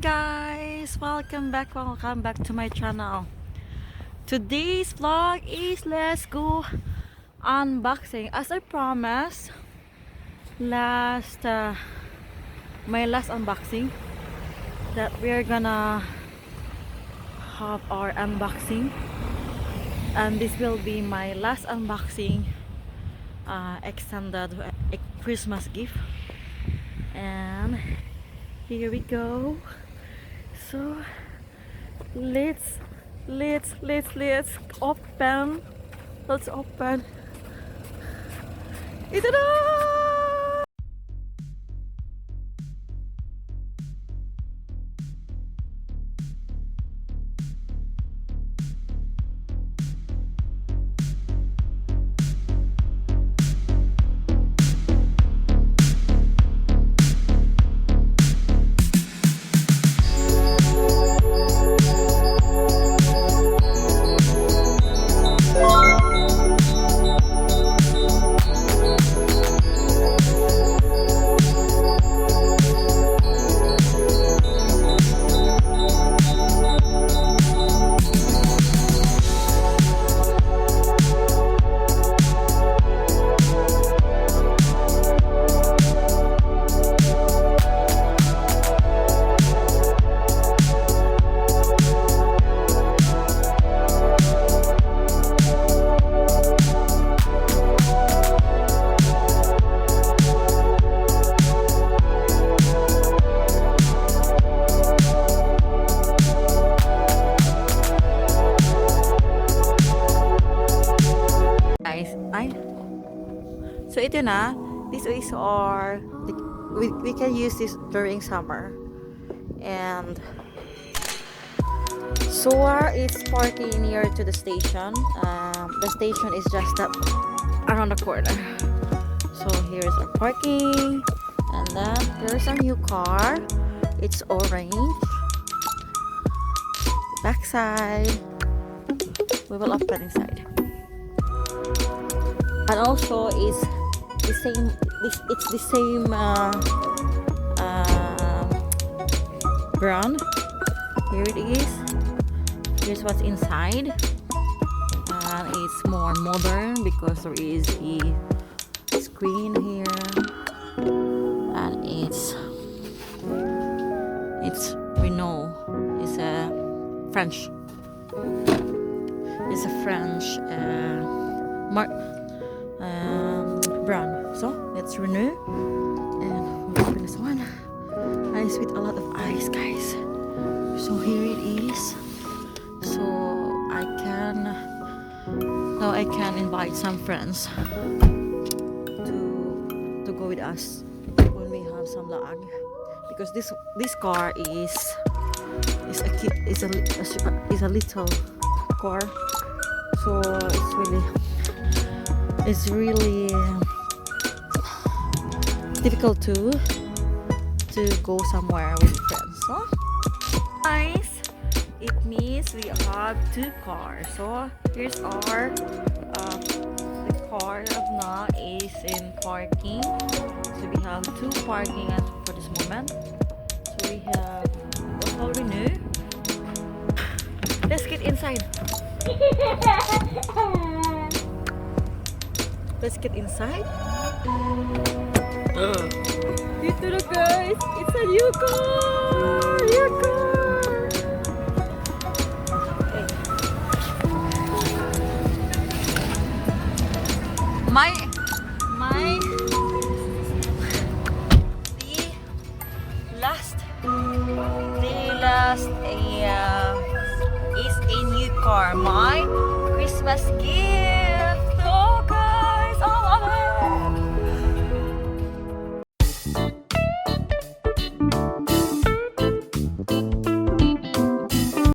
guys, welcome back to my channel. Today's vlog is let's go unboxing. As I promised my last unboxing, that we're gonna have our unboxing, and this will be my last unboxing, extended Christmas gift. And here we go. So let's open. Let's open. Ta-da! So ito na, this is our, we can use this during summer. And Soar is parking near to the station. The station is just up around the corner. So here's our parking, and then there's a new car. It's orange. Backside, we will open inside. And also is the same. It's the same brand. Here it is. Here's what's inside, and it's more modern because there is a screen here, and it's Renault. It's a French. It's a French brand. So let's renew, and we'll open this one. And it's with a lot of ice, guys. So here it is. So now I can invite some friends to go with us when we have some lag, because this car is a little car. So it's really difficult to go somewhere with friends. So nice. It means we have two cars. So here's our the car of now is in parking. So we have two parking for this moment. So we have all renew. Let's get inside. Let's get inside. Ito na, guys. It's a new car. New car. Okay. The last is a new car. My Christmas gift.